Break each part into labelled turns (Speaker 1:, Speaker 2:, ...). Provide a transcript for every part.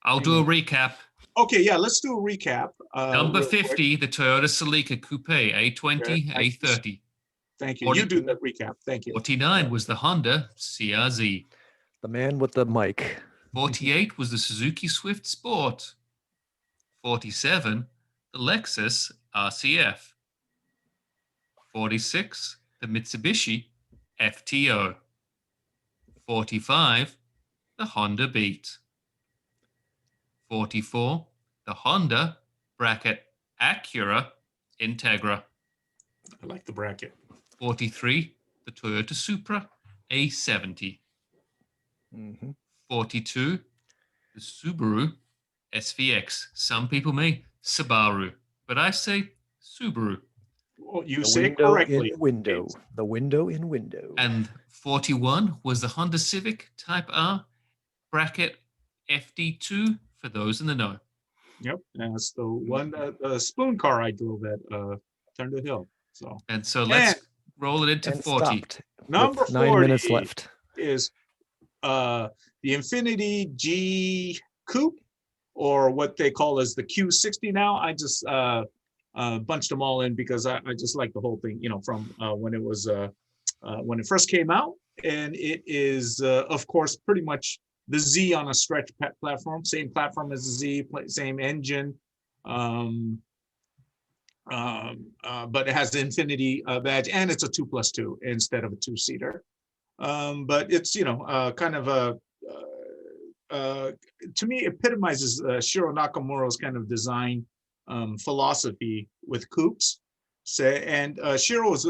Speaker 1: I'll do a recap.
Speaker 2: Okay, yeah, let's do a recap.
Speaker 1: Number 50, the Toyota Celica Coupe A20, A30.
Speaker 2: Thank you. You do the recap. Thank you.
Speaker 1: 49 was the Honda CRZ.
Speaker 3: The man with the mic.
Speaker 1: 48 was the Suzuki Swift Sport. 47, the Lexus RCF. 46, the Mitsubishi FTO. 45, the Honda Beat. 44, the Honda bracket Acura Integra.
Speaker 2: I like the bracket.
Speaker 1: 43, the Toyota Supra A70. 42, the Subaru SVX. Some people may Subaru, but I say Subaru.
Speaker 2: Well, you say it correctly.
Speaker 3: The window in window.
Speaker 1: And 41 was the Honda Civic Type R bracket FD2 for those in the know.
Speaker 2: Yep, that's the one, the spoon car I drove at Thunder Hill. So
Speaker 1: let's roll it into 40.
Speaker 2: Number 40
Speaker 3: 9 minutes left
Speaker 2: is the Infiniti G Coupe, or what they call as the Q60 now. I just bunched them all in because I just like the whole thing, from when it was when it first came out. And it is, of course, pretty much the Z on a stretch platform, same platform as the Z, same engine. But it has the Infiniti badge, and it's a 2+2 instead of a 2-seater. But it's kind of a to me epitomizes Shiro Nakamura's kind of design philosophy with coupes. Shiro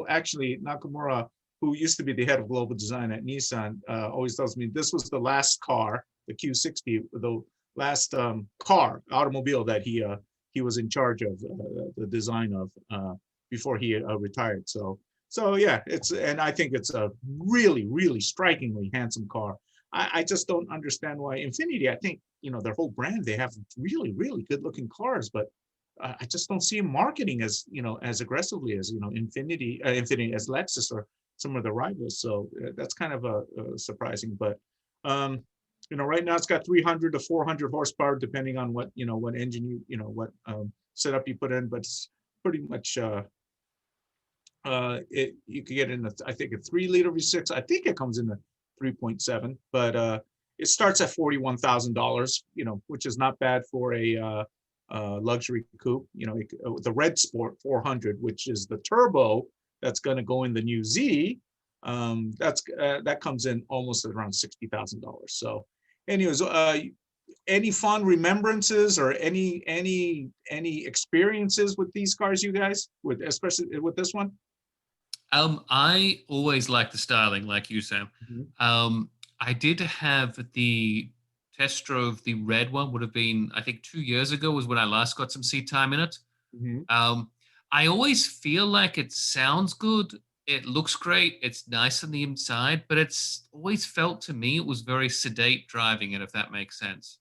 Speaker 2: actually, Nakamura, who used to be the head of global design at Nissan, always tells me this was the last car, the Q60, the last automobile that he was in charge of the design of before he retired. So yeah, and I think it's a really, really strikingly handsome car. I just don't understand why Infiniti, I think, their whole brand, they have really, really good looking cars, but I just don't see them marketing as, as aggressively as, Infiniti as Lexus or some of the rivals. So that's kind of surprising, but right now it's got 300 to 400 horsepower, depending on what, what engine what setup you put in, but it's pretty much, you could get in, I think a 3-liter V6. I think it comes in the 3.7, but it starts at $41,000, which is not bad for a luxury coupe. The Red Sport 400, which is the turbo that's going to go in the new Z, that comes in almost around $60,000. So, anyways, any fond remembrances or any experiences with these cars, you guys, especially with this one?
Speaker 1: I always like the styling, like you, Sam. I did have the test drove the red one, would have been, I think 2 years ago was when I last got some seat time in it. I always feel like it sounds good. It looks great. It's nice on the inside, but it's always felt to me it was very sedate driving it, if that makes sense.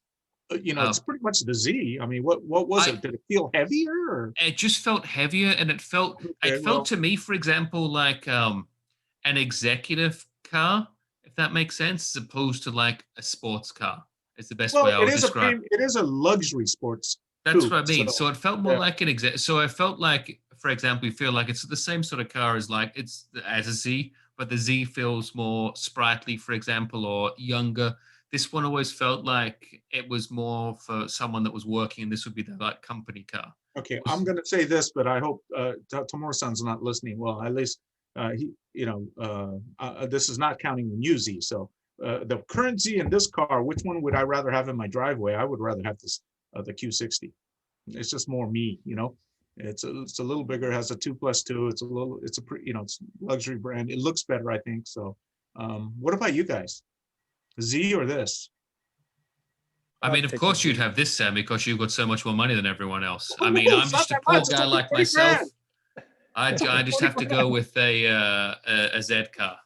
Speaker 2: It's pretty much the Z. I mean, what was it? Did it feel heavier? Or?
Speaker 1: It just felt heavier, and it felt to me, for example, like an executive car, if that makes sense, as opposed to like a sports car. It's the best way I would describe it.
Speaker 2: It is a luxury sports.
Speaker 1: That's what I mean. So it felt more like an exec. So I felt like, for example, you feel like it's the same sort of car as a Z, but the Z feels more sprightly, for example, or younger. This one always felt like it was more for someone that was working, and this would be the like company car.
Speaker 2: Okay, I'm going to say this, but I hope Tamura-san's not listening. Well, at least this is not counting the new Z. So the current Z in this car, which one would I rather have in my driveway? I would rather have this the Q60. It's just more me, It's a little bigger, has a 2+2. It's it's luxury brand. It looks better, I think. So, what about you guys? Z or this?
Speaker 1: I mean, of course you'd have this, Sam, because you've got so much more money than everyone else. I mean, I'm just a poor guy like myself. I just have to go with a Z car.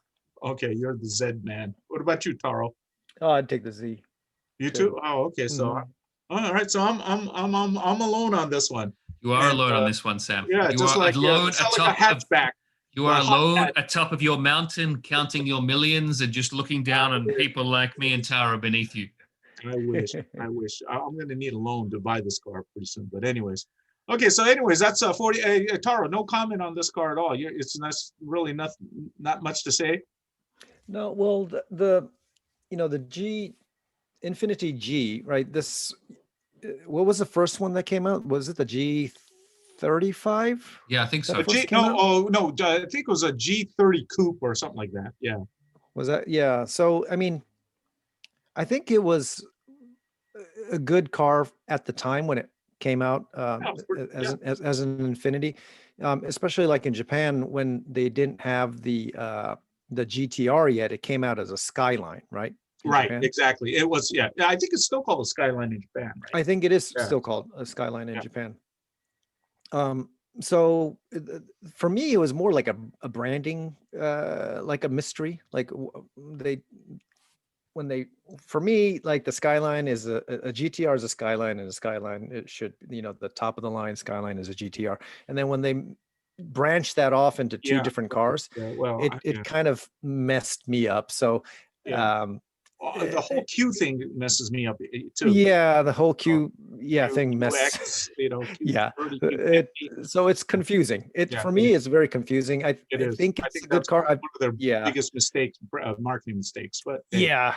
Speaker 2: Okay, you're the Z man. What about you, Taro?
Speaker 3: Oh, I'd take the Z.
Speaker 2: You too? Oh, okay. So, all right. So I'm alone on this one.
Speaker 1: You are alone on this one, Sam.
Speaker 2: Yeah,
Speaker 1: you
Speaker 2: just
Speaker 1: are
Speaker 2: like
Speaker 1: alone
Speaker 2: a hatchback.
Speaker 1: You are alone atop of your mountain, counting your millions and just looking down on people like me and Tara beneath you.
Speaker 2: I wish. I'm going to need a loan to buy this car pretty soon. But anyways, okay. So anyways, that's 40. Taro, no comment on this car at all. It's really not much to say.
Speaker 3: No, well, the you know, the Infiniti G, right? What was the first one that came out? Was it the G35
Speaker 1: Yeah, I think
Speaker 3: that
Speaker 1: so.
Speaker 3: first came out?
Speaker 2: No, I think it was a G30 Coupe or something like that. Yeah.
Speaker 3: Was that? Yeah. So, I mean, I think it was a good car at the time when it came out,
Speaker 2: Yeah.
Speaker 3: as an Infinity, especially like in Japan when they didn't have the GTR yet. It came out as a Skyline, right? In
Speaker 2: Right.
Speaker 3: Japan.
Speaker 2: Exactly. It was. Yeah. I think it's still called a Skyline in Japan, right?
Speaker 3: I think it is
Speaker 2: Yeah.
Speaker 3: still called a Skyline in
Speaker 2: Yeah.
Speaker 3: Japan. So for me, it was more like a branding, like a mystery. Like for me, like the Skyline is a GTR is a Skyline, and a Skyline, it should, the top of the line Skyline is a GTR. And then when they branched that off into two
Speaker 2: Yeah.
Speaker 3: different cars,
Speaker 2: Yeah. Well,
Speaker 3: it
Speaker 2: yeah.
Speaker 3: kind of messed me up. So,
Speaker 2: Yeah. The whole Q thing messes me up too.
Speaker 3: yeah, the whole
Speaker 2: Oh,
Speaker 3: thing messed.
Speaker 2: QX,
Speaker 3: Yeah,
Speaker 2: Q30, Q50.
Speaker 3: so it's confusing.
Speaker 2: Yeah,
Speaker 3: For
Speaker 2: it
Speaker 3: me,
Speaker 2: is.
Speaker 3: it's very confusing. I
Speaker 2: It is.
Speaker 3: think
Speaker 2: I
Speaker 3: it's
Speaker 2: think
Speaker 3: a good
Speaker 2: that's
Speaker 3: car.
Speaker 2: one of their
Speaker 3: Yeah.
Speaker 2: biggest mistakes, marketing mistakes. But
Speaker 3: Yeah.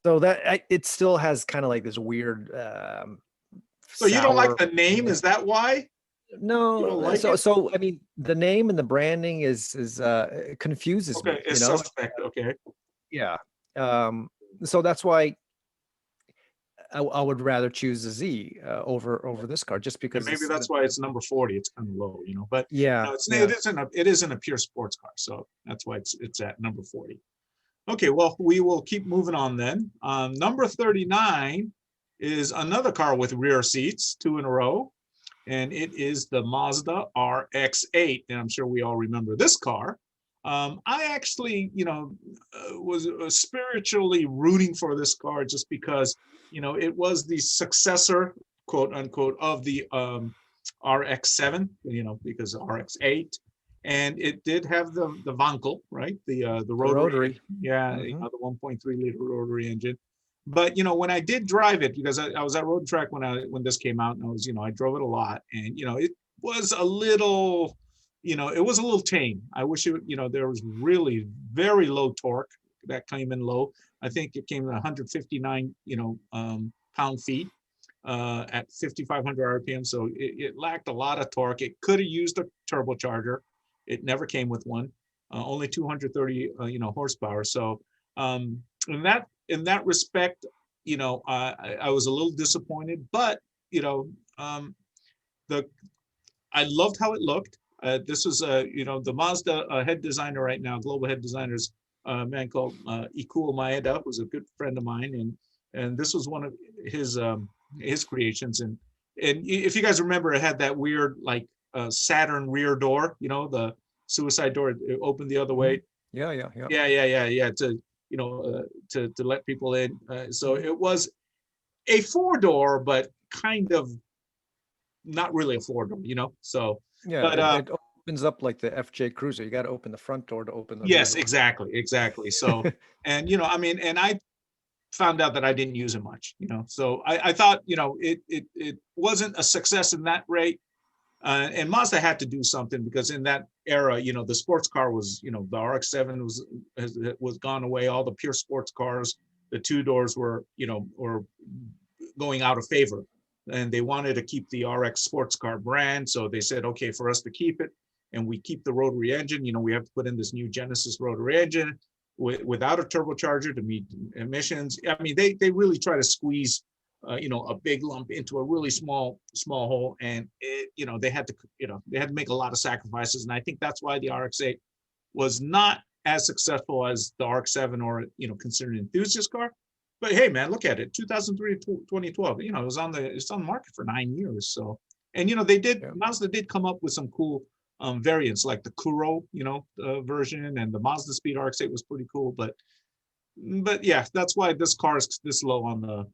Speaker 3: So it still has kind of like this weird,
Speaker 2: So you don't like
Speaker 3: sour.
Speaker 2: the name? Is that why? You
Speaker 3: No,
Speaker 2: don't like
Speaker 3: so
Speaker 2: it?
Speaker 3: so I mean, the name and the branding it confuses
Speaker 2: Okay,
Speaker 3: me.
Speaker 2: it's suspect. Okay.
Speaker 3: Yeah. So that's why I would rather choose the Z over this car, just
Speaker 2: And
Speaker 3: because
Speaker 2: maybe that's why it's number 40. It's kind of low, But
Speaker 3: yeah,
Speaker 2: it isn't a pure sports car, so that's why it's at number 40. Okay, well, we will keep moving on then. Number 39 is another car with rear seats, 2 in a row, and it is the Mazda RX-8, and I'm sure we all remember this car. I actually, was spiritually rooting for this car just because, it was the successor, quote unquote, of the RX-7, because RX-8, and it did have the Wankel, right? The rotary. Yeah,
Speaker 3: Mhm.
Speaker 2: the 1.3 liter rotary engine. But when I did drive it, because I was at Road Track when this came out, and I drove it a lot, and it was a little, it was a little tame. I wish there was really very low torque that came in low. I think it came at 159, pound-feet at 5,500 RPM. So it lacked a lot of torque. It could have used a turbocharger. It never came with one. Only 230, horsepower. So in that respect, I was a little disappointed, but I loved how it looked. This was the Mazda head designer right now, global head designers, a man called Ikuo Maeda, who's a good friend of mine, and this was one of his creations. And if you guys remember, it had that weird like Saturn rear door, the suicide door. It opened the other way.
Speaker 3: Yeah.
Speaker 2: To let people in. So it was a 4-door, but kind of not really a 4-door, So
Speaker 3: Yeah,
Speaker 2: but
Speaker 3: it opens up like the FJ Cruiser. You got to open the front door to open the rear
Speaker 2: yes,
Speaker 3: door.
Speaker 2: exactly. So and and I found out that I didn't use it much, So I thought it wasn't a success in that rate. And Mazda had to do something because in that era, the sports car was, the RX-7 was gone away. All the pure sports cars, the 2 doors were going out of favor, and they wanted to keep the RX sports car brand. So they said, okay, for us to keep it, and we keep the rotary engine, we have to put in this new Genesis rotary engine without a turbocharger to meet emissions. I mean, they really try to squeeze a big lump into a really small hole, and they had to make a lot of sacrifices, and I think that's why the RX-8 was not as successful as the RX-7 or considered an enthusiast car. But hey, man, look at it, 2003 to 2012. It's on the market for 9 years. So, and Mazda did come up with some cool variants like the Kuro version, and the Mazda Speed RX-8 was pretty cool. But yeah, that's why this car is this low on the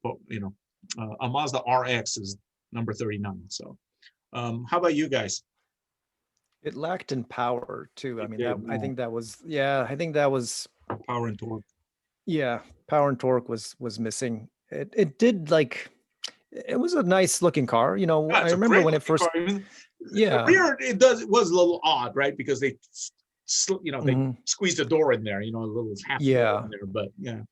Speaker 2: a Mazda RX is number 39. So how about you guys?
Speaker 3: It lacked in power too. I
Speaker 2: It
Speaker 3: mean,
Speaker 2: did,
Speaker 3: I
Speaker 2: no.
Speaker 3: think that was
Speaker 2: Power and torque.
Speaker 3: power and torque was missing. It did like, it was a nice looking car. You know,
Speaker 2: Yeah,
Speaker 3: I
Speaker 2: it's a
Speaker 3: remember
Speaker 2: great
Speaker 3: when it
Speaker 2: looking
Speaker 3: first,
Speaker 2: car. Even the
Speaker 3: yeah.
Speaker 2: rear, it was a little odd, right? Because they, they
Speaker 3: Mhm.
Speaker 2: squeezed a door in there, a little half door
Speaker 3: Yeah.
Speaker 2: in there. But yeah,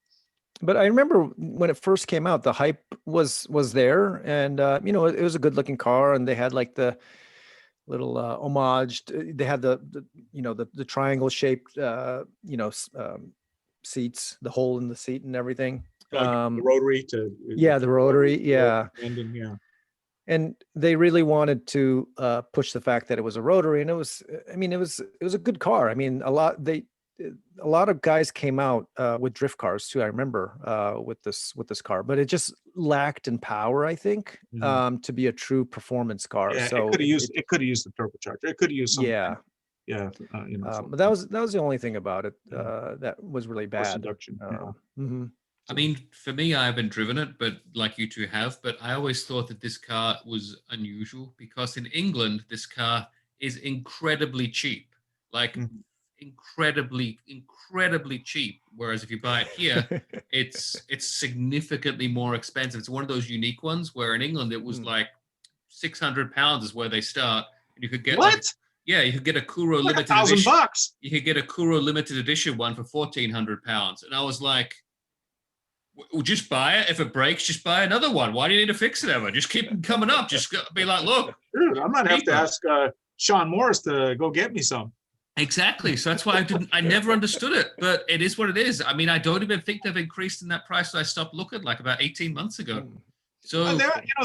Speaker 3: But I remember when it first came out, the hype was there, and you know, it was a good looking car, and they had like the little homage. They had the you know, the triangle shaped you know, seats, the hole in the seat and everything.
Speaker 2: the rotary to
Speaker 3: Yeah, the rotary. Yeah,
Speaker 2: ending. Yeah,
Speaker 3: and they really wanted to push the fact that it was a rotary, and it was. I mean, it was a good car. I mean, a lot of guys came out with drift cars too. I remember with this car, but it just lacked in power, I think,
Speaker 2: Mhm.
Speaker 3: to be a true performance car.
Speaker 2: Yeah.
Speaker 3: So
Speaker 2: It could have used the turbocharger. It could have used some kind
Speaker 3: yeah,
Speaker 2: of, yeah, for
Speaker 3: but that was the only thing about it
Speaker 2: yeah,
Speaker 3: that was really
Speaker 2: force
Speaker 3: bad.
Speaker 2: induction. Yeah.
Speaker 3: Mhm.
Speaker 1: I
Speaker 2: So
Speaker 1: mean, for me, I haven't driven it, but like you two have. But I always thought that this car was unusual because in England, this car is incredibly cheap, like
Speaker 2: mhm.
Speaker 1: incredibly cheap. Whereas if you buy it here, it's significantly more expensive. It's one of those unique ones where in England it was
Speaker 3: Mm.
Speaker 1: like £600 is where they start, and you could get like,
Speaker 2: What?
Speaker 1: yeah, you could get a Kuro
Speaker 2: Like
Speaker 1: limited edition.
Speaker 2: $1,000.
Speaker 1: You could get a Kuro limited edition one for £1,400, and I was like, well, just buy it. If it breaks, just buy another one. Why do you need to fix it ever? Just keep them coming up. Just be like, look,
Speaker 2: Dude, I might have to
Speaker 1: cheaper.
Speaker 2: ask Sean Morris to go get me some.
Speaker 1: Exactly. So that's why I never understood it, but it is what it is. I mean, I don't even think they've increased in that price. So I stopped looking like about 18 months ago.
Speaker 3: Mm.
Speaker 1: So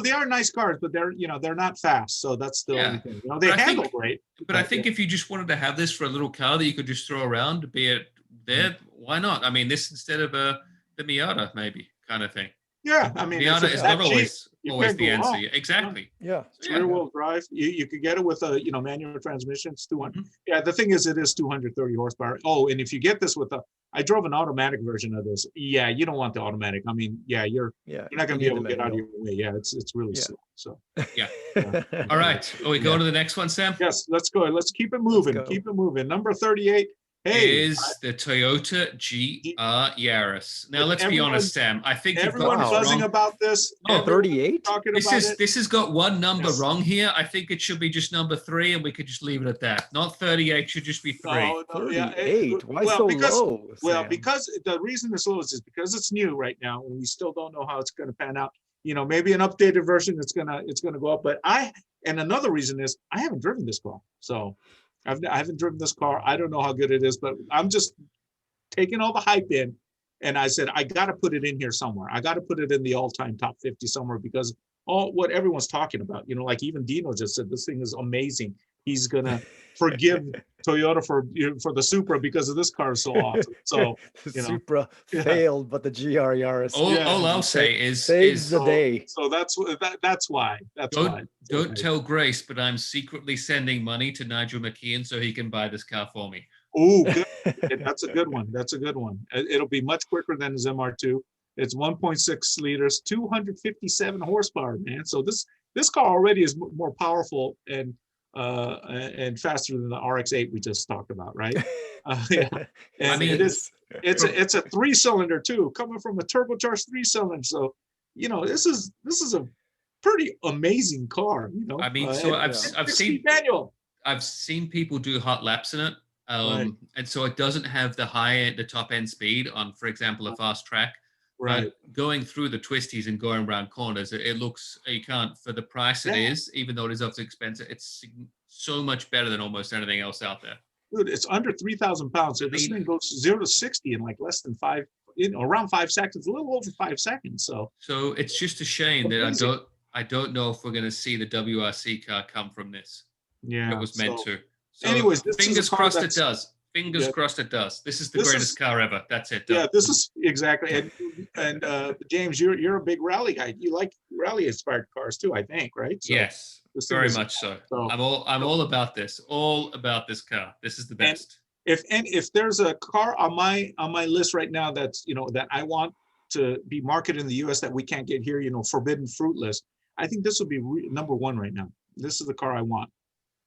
Speaker 2: They are nice cars, but they're not fast. So that's the only
Speaker 1: yeah,
Speaker 2: thing. They
Speaker 1: but I
Speaker 2: handle
Speaker 1: think,
Speaker 2: great.
Speaker 1: but I think if you just wanted to have this for a little car that you could just throw around, be it there, why not? I mean, this instead of the Miata, maybe kind of thing.
Speaker 2: Yeah, I mean, if
Speaker 1: Miata
Speaker 2: it's
Speaker 1: is
Speaker 2: that
Speaker 1: not
Speaker 2: cheap, you
Speaker 1: always
Speaker 2: can't
Speaker 1: the
Speaker 2: go
Speaker 1: answer.
Speaker 2: wrong.
Speaker 1: Exactly.
Speaker 3: Yeah.
Speaker 2: It's
Speaker 1: So, yeah.
Speaker 2: rear wheel drive. You could get it with a manual transmission. It's 200.
Speaker 1: Mhm.
Speaker 2: Yeah, the thing is, it is 230 horsepower. Oh, and if you get this with I drove an automatic version of this. Yeah, you don't want the automatic. I mean, yeah, you're not going to be
Speaker 3: You need
Speaker 2: able
Speaker 3: the
Speaker 2: to get out of
Speaker 3: manual.
Speaker 2: your way. Yeah, it's really
Speaker 3: Yeah.
Speaker 2: slow. So
Speaker 1: Yeah.
Speaker 2: yeah.
Speaker 1: All right. Are we going
Speaker 3: Yeah.
Speaker 1: to the next one, Sam?
Speaker 2: Yes, let's go. Let's keep it
Speaker 3: Let's
Speaker 2: moving.
Speaker 3: go.
Speaker 2: Keep it moving. Number 38. Hey,
Speaker 1: Is the Toyota GR Yaris. Now,
Speaker 2: with
Speaker 1: let's be honest, Sam. I think you've got
Speaker 2: everyone
Speaker 1: this
Speaker 3: Wow.
Speaker 2: buzzing
Speaker 1: wrong.
Speaker 2: about this.
Speaker 1: Oh,
Speaker 2: Everyone
Speaker 3: 38?
Speaker 2: talking about it.
Speaker 1: This has got one number
Speaker 2: Yes.
Speaker 1: wrong here. I think it should be just number 3, and we could just leave it at that. Not 38, should just be 3.
Speaker 2: No, yeah.
Speaker 3: 38. Why so low, Sam?
Speaker 2: Because the reason it's low is because it's new right now, and we still don't know how it's going to pan out. Maybe an updated version, it's gonna go up. But and another reason is I haven't driven this car, so I haven't driven this car. I don't know how good it is, but I'm just taking all the hype in, and I said I got to put it in here somewhere. I got to put it in the all-time top 50 somewhere because all what everyone's talking about. Like even Dino just said this thing is amazing. He's gonna forgive Toyota for the Supra because of this car is so awesome. So
Speaker 3: The Supra
Speaker 2: yeah.
Speaker 3: failed, but the GR Yaris
Speaker 1: All I'll say
Speaker 3: saves the day.
Speaker 2: So that's why.
Speaker 1: Don't tell Grace, but I'm secretly sending money to Nigel McKeon so he can buy this car for me.
Speaker 2: Oh, good. That's a good one. That's a good one. It'll be much quicker than his MR2. It's 1.6 liters, 257 horsepower, man. So this car already is more powerful and faster than the RX-8 we just talked about, right? Yeah. And
Speaker 1: I mean,
Speaker 2: it's a 3-cylinder too, coming from a turbocharged 3-cylinder. So, this is a pretty amazing car.
Speaker 1: I mean, so I've seen
Speaker 2: manual.
Speaker 1: I've seen people do hot laps in it.
Speaker 2: Right.
Speaker 1: And so it doesn't have the top end speed on, for example, a fast track.
Speaker 2: Right.
Speaker 1: But going through the twisties and going around corners, it looks, you can't, for the price it is, even though it is obviously expensive, it's so much better than almost anything else out there.
Speaker 2: Dude, it's under 3,000 pounds. So this thing goes 0 to 60 in like less than 5, around 5 seconds, a little over 5 seconds. So
Speaker 1: it's just a shame that I don't know if we're going to see the WRC car come from this.
Speaker 2: Yeah,
Speaker 1: it was meant to. So
Speaker 2: anyways,
Speaker 1: fingers crossed it does. Fingers crossed it does. This is the greatest car ever. That's it.
Speaker 2: Yeah, this is exactly. And James, you're a big rally guy. You like rally inspired cars too, I think, right? So
Speaker 1: yes, very much so. I'm all about this. All about this car. This is the best.
Speaker 2: If there's a car on my list right now that's that I want to be marketed in the U.S. that we can't get here, forbidden fruit list, I think this would be number 1 right now. This is the car I want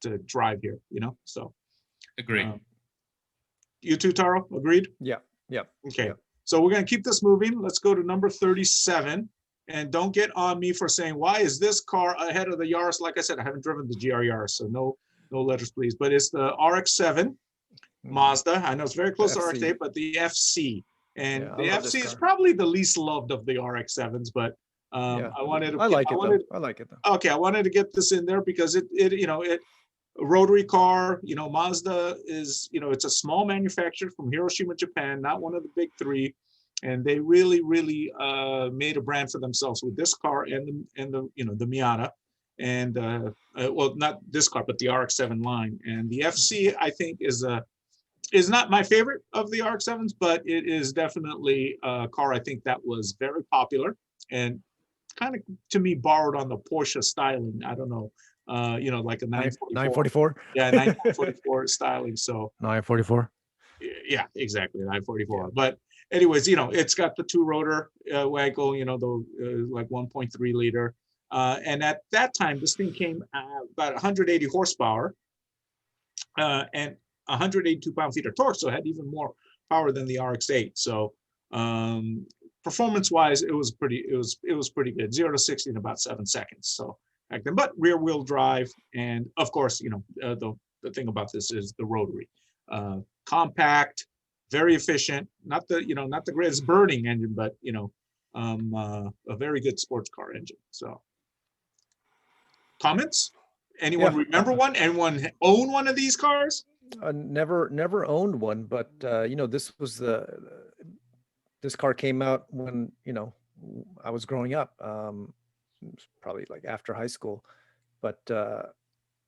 Speaker 2: to drive here. So
Speaker 1: agree.
Speaker 2: You too, Taro? Agreed?
Speaker 3: Yeah.
Speaker 2: Okay.
Speaker 3: Yeah.
Speaker 2: So we're going to keep this moving. Let's go to number 37. And don't get on me for saying, why is this car ahead of the Yaris? Like I said, I haven't driven the GR Yaris, so no letters, please. But it's the RX-7 Mazda. I know it's very close to RX-8, but the FC. And
Speaker 3: Yeah, I
Speaker 2: the
Speaker 3: love this
Speaker 2: FC is
Speaker 3: car.
Speaker 2: probably the least loved of the RX-7s, but
Speaker 3: Yeah.
Speaker 2: I wanted to.
Speaker 3: I like it though. I like it though.
Speaker 2: Okay, I wanted to get this in there because it rotary car, Mazda is, it's a small manufacturer from Hiroshima, Japan, not one of the big three. And they really, really made a brand for themselves with this car and the Miata. And well, not this car, but the RX-7 line. And the FC, I think, is not my favorite of the RX-7s, but it is definitely a car I think that was very popular and kind of, to me, borrowed on the Porsche styling. I don't know, like a 944.
Speaker 3: 944.
Speaker 2: Yeah, 944 styling. So
Speaker 3: 944.
Speaker 2: yeah, exactly, 944. Yeah. But anyways, it's got the two rotor Wankel, the like 1.3 liter. And at that time, this thing came about 180 horsepower and 182 pound-feet of torque, so it had even more power than the RX-8. So performance-wise, it was pretty good. 0 to 60 in about 7 seconds. So back then, but rear-wheel drive, and of course, the thing about this is the rotary, compact, very efficient. Not the greatest burning engine, but a very good sports car engine. So, comments? Anyone remember one? Anyone own one of these cars?
Speaker 3: Never owned one, but this was this car came out when I was growing up. It was probably like after high school, but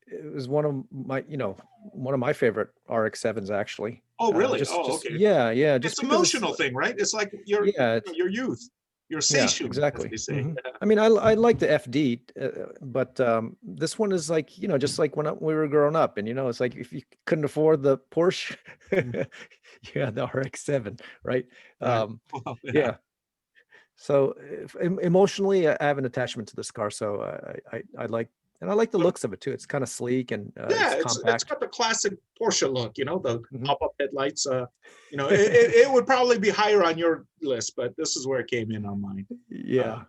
Speaker 3: it was one of my favorite RX-7s actually.
Speaker 2: Oh, really?
Speaker 3: Okay.
Speaker 2: Yeah.
Speaker 3: Just
Speaker 2: it's emotional thing, right? It's like your youth, your station.
Speaker 3: Exactly.
Speaker 2: As they say.
Speaker 3: Mm-hmm. I mean, I like the FD, but this one is like just like when we were growing up, and it's like if you couldn't afford the Porsche, you had the RX-7, right?
Speaker 2: Right.
Speaker 3: Yeah. So emotionally, I have an attachment to this car, so I like. And I like the looks of it too. It's kind of sleek and it's compact.
Speaker 2: It's got the classic Porsche look, the pop-up headlights. It would probably be higher on your list, but this is where it came in on mine.
Speaker 3: Yeah.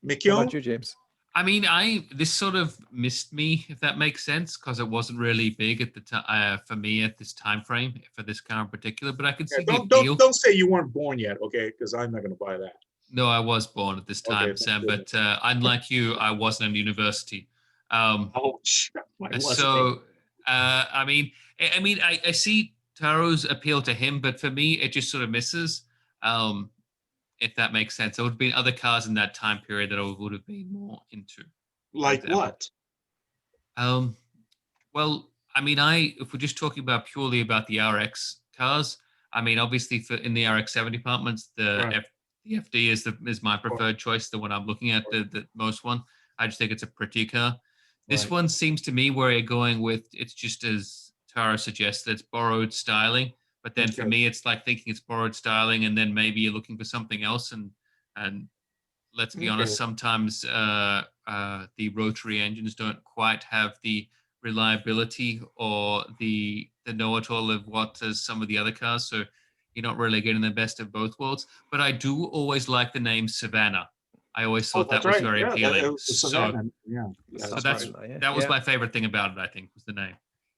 Speaker 2: McKeown?
Speaker 3: How about you, James?
Speaker 1: I mean, this sort of missed me, if that makes sense, because it wasn't really big at the time for me at this time frame for this car in particular. But I can see the appeal.
Speaker 2: Don't say you weren't born yet, okay? Because I'm not going to buy that.
Speaker 1: No, I was born at this time, Sam. But unlike you, I wasn't in university. So I mean, I see Taro's appeal to him, but for me, it just sort of misses. If that makes sense, there would have been other cars in that time period that I would have been more into.
Speaker 2: Like what?
Speaker 1: Well, I mean, if we're just talking about purely about the RX cars, I mean, obviously in the RX-7 departments, the FD is my preferred choice, the one I'm looking at, the most one. I just think it's a pretty car. This one seems to me where you're going with, it's just as Taro suggests, it's borrowed styling. But then for me, it's like thinking it's borrowed styling, and then maybe you're looking for something else. And let's be honest, sometimes the rotary engines don't quite have the reliability or the know-it-all of what as some of the other cars. So you're not really getting the best of both worlds. But I do always like the name Savannah. I always thought that was very appealing. That was my favorite thing about it, I think, was the name.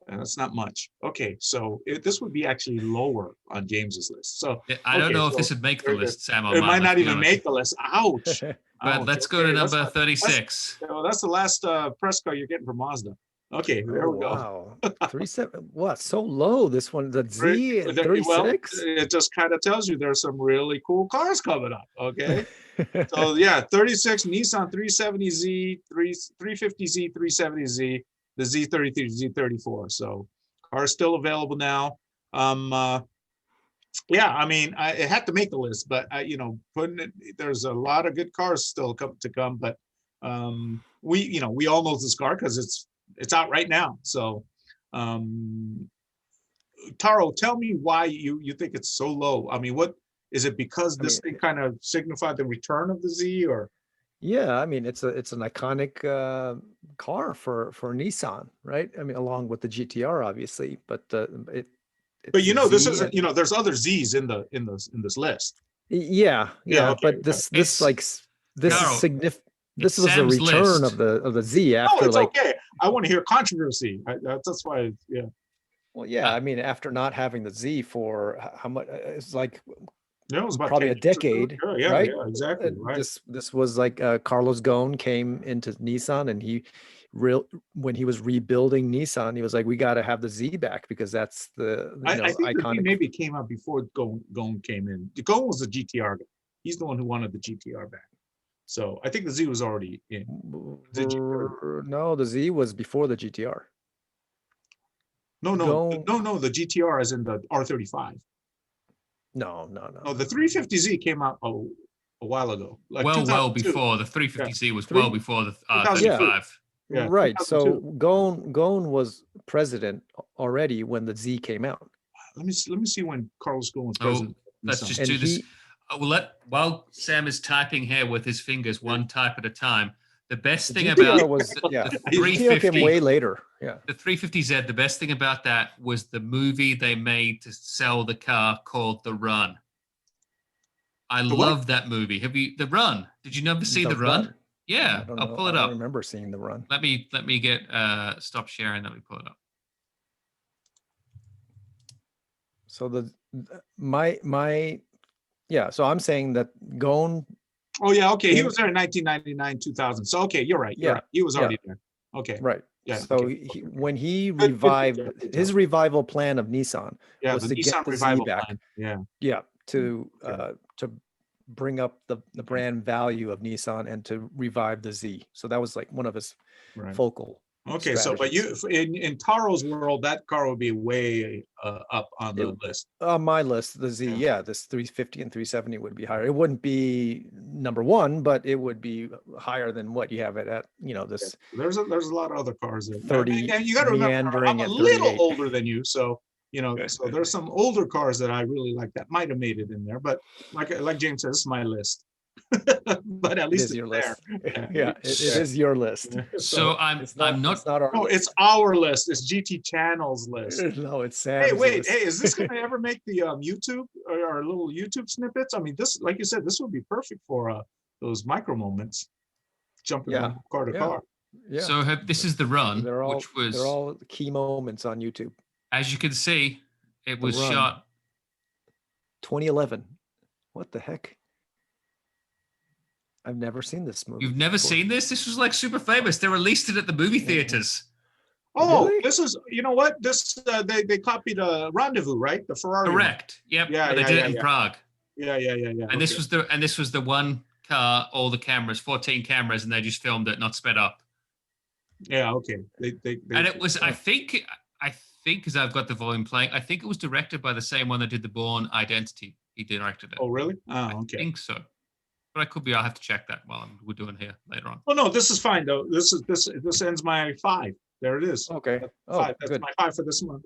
Speaker 2: That's not much. Okay, so this would be actually lower on James's list. So
Speaker 1: I don't know if this would make the list, Sam.
Speaker 2: It might not even make the list. Ouch.
Speaker 1: But let's go to number 36.
Speaker 2: That's the last press car you're getting from Mazda. Okay, there we go.
Speaker 3: Wow, 37. What? So low? This one, the Z 36.
Speaker 2: Well, it just kind of tells you there's some really cool cars coming up. Okay, so yeah, 36 Nissan 370Z, 350Z, 370Z, the Z33, Z34. So cars still available now. Yeah, I mean, it had to make the list, but there's a lot of good cars still to come. But we all know this car because it's out right now. So, Taro, tell me why you think it's so low. I mean, what is it, because this thing kind of signified the return of the Z, or?
Speaker 3: Yeah, I mean, it's an iconic car for Nissan, right? I mean, along with the GTR, obviously, but this isn't. There's other Zs in this list. Yeah,
Speaker 2: Yeah, okay,
Speaker 3: but
Speaker 2: okay.
Speaker 3: this
Speaker 1: It's
Speaker 3: like this is
Speaker 1: Carol,
Speaker 3: significant.
Speaker 1: it's
Speaker 3: This was a
Speaker 1: Sam's
Speaker 3: return
Speaker 1: list.
Speaker 3: of the Z
Speaker 2: No,
Speaker 3: after
Speaker 2: it's
Speaker 3: like,
Speaker 2: okay. I want to hear controversy. That's why, yeah.
Speaker 3: well, yeah,
Speaker 1: Uh,
Speaker 3: I mean, after not having the Z for how much, it's like
Speaker 2: Yeah, it was about
Speaker 3: probably
Speaker 2: 10
Speaker 3: a
Speaker 2: years ago.
Speaker 3: decade,
Speaker 2: Yeah,
Speaker 3: right?
Speaker 2: yeah, exactly, right.
Speaker 3: This was like Carlos Ghosn came into Nissan, and he real when he was rebuilding Nissan, he was like, we got to have the Z back because that's the
Speaker 2: I think the Z
Speaker 3: iconic.
Speaker 2: maybe came out before Gon came in. Gon was the GTR guy. He's the one who wanted the GTR back. So I think the Z was already in. The GTR.
Speaker 3: No, the Z was before the GTR.
Speaker 2: No, no,
Speaker 3: Ghosn,
Speaker 2: no, no. The GTR is in the R35.
Speaker 3: no,
Speaker 2: No, the 350Z came out a while ago, like
Speaker 1: well
Speaker 2: 2002.
Speaker 1: before the
Speaker 2: Yeah,
Speaker 1: 350Z was
Speaker 3: Three-
Speaker 1: well before the
Speaker 2: 2002.
Speaker 1: 35.
Speaker 2: Yeah,
Speaker 3: right. So
Speaker 2: 2002.
Speaker 3: Ghosn was president already when the Z came out,
Speaker 2: Let me see when Carlos Ghosn was
Speaker 1: Oh,
Speaker 2: president.
Speaker 1: let's just
Speaker 3: and
Speaker 1: do this.
Speaker 3: he
Speaker 1: While Sam is typing here with his fingers, one type at a time. The best
Speaker 3: the
Speaker 1: thing
Speaker 3: GTR
Speaker 1: about
Speaker 3: was yeah,
Speaker 1: the
Speaker 3: the GTR came
Speaker 1: 350,
Speaker 3: way later. Yeah.
Speaker 1: the 350Z, the best thing about that was the movie they made to sell the car called The Run. I
Speaker 2: The what?
Speaker 1: love that movie. Have you The Run? Did you never see
Speaker 3: The
Speaker 1: The Run?
Speaker 3: Run.
Speaker 1: Yeah,
Speaker 3: I don't
Speaker 1: I'll
Speaker 3: know.
Speaker 1: pull
Speaker 3: I
Speaker 1: it
Speaker 3: don't
Speaker 1: up.
Speaker 3: remember seeing The Run.
Speaker 1: Let me get stop sharing. Let me pull it up.
Speaker 3: So my yeah. So I'm saying that Ghosn,
Speaker 2: Oh yeah, okay. He
Speaker 3: in
Speaker 2: was there in 1999, 2000. So okay, you're right. You're
Speaker 3: yeah,
Speaker 2: right. He was
Speaker 3: yeah,
Speaker 2: already there. Okay.
Speaker 3: right.
Speaker 2: Yeah.
Speaker 3: So
Speaker 2: Okay.
Speaker 3: when he
Speaker 2: Good
Speaker 3: revived
Speaker 2: job, good
Speaker 3: his
Speaker 2: job.
Speaker 3: revival plan of Nissan
Speaker 2: Yeah,
Speaker 3: was
Speaker 2: the
Speaker 3: to get
Speaker 2: Nissan
Speaker 3: the Z
Speaker 2: revival
Speaker 3: back.
Speaker 2: plan. Yeah.
Speaker 3: Yeah,
Speaker 2: Okay.
Speaker 3: to bring up the brand value of Nissan and to revive the Z. So that was like one of his
Speaker 2: Right.
Speaker 3: focal
Speaker 2: Okay. So, but
Speaker 3: strategies.
Speaker 2: in Taro's world, that car would be way up on the list.
Speaker 3: On my list, the Z,
Speaker 2: Yeah.
Speaker 3: yeah, this 350 and 370 would be higher. It wouldn't be number one, but it would be higher than what you have it at, this
Speaker 2: There's a lot of other cars there.
Speaker 3: 30
Speaker 2: And you got to remember, I'm
Speaker 3: meandering
Speaker 2: a
Speaker 3: at
Speaker 2: little
Speaker 3: 38.
Speaker 2: older than you, so so there's some older cars that I really like that might have made it in there. But like James says, it's my list. But at
Speaker 3: It
Speaker 2: least
Speaker 3: is
Speaker 2: it's
Speaker 3: your
Speaker 2: there.
Speaker 3: list. Yeah, it is your list.
Speaker 2: Yeah.
Speaker 1: So
Speaker 3: It's
Speaker 1: I'm
Speaker 3: it's
Speaker 1: not.
Speaker 3: not our
Speaker 2: No,
Speaker 3: list.
Speaker 2: it's our list. It's GT Channel's list.
Speaker 3: No, it's
Speaker 2: Hey,
Speaker 3: Sam's
Speaker 2: wait.
Speaker 3: list.
Speaker 2: Hey, is this going to ever make the YouTube or our little YouTube snippets? I mean, this, like you said, this would be perfect for those micro moments, jumping
Speaker 3: Yeah,
Speaker 2: from car to
Speaker 3: yeah,
Speaker 2: car.
Speaker 3: yeah.
Speaker 1: So this is The Run,
Speaker 3: They're all
Speaker 1: which was,
Speaker 3: they're all key moments on YouTube.
Speaker 1: as you can see, it
Speaker 3: The
Speaker 1: was
Speaker 3: Run.
Speaker 1: shot
Speaker 3: 2011. What the heck? I've never seen this movie.
Speaker 1: You've never
Speaker 3: before.
Speaker 1: seen this? This was like super famous. They released it at the movie theaters.
Speaker 2: Oh,
Speaker 3: Really?
Speaker 2: this is, you know what? This they copied a Rendezvous, right? The Ferrari one.
Speaker 1: Correct. Yep.
Speaker 2: Yeah,
Speaker 1: but they
Speaker 2: yeah,
Speaker 1: did
Speaker 2: yeah,
Speaker 1: it in
Speaker 2: yeah.
Speaker 1: Prague.
Speaker 2: Yeah.
Speaker 1: And this was the one car, all the cameras, 14 cameras, and they just filmed it, not sped up.
Speaker 2: Yeah, okay.
Speaker 1: And it was, I think, because I've got the volume playing, I think it was directed by the same one that did the Bourne Identity. He directed it.
Speaker 2: Oh, really? Oh,
Speaker 1: I
Speaker 2: okay.
Speaker 1: think so. But I could be. I'll have to check that while we're doing here later on.
Speaker 2: Oh no, this is fine though. This ends my 5. There it is.
Speaker 3: Okay. Oh,
Speaker 2: Five. That's
Speaker 3: good.
Speaker 2: my 5 for this month.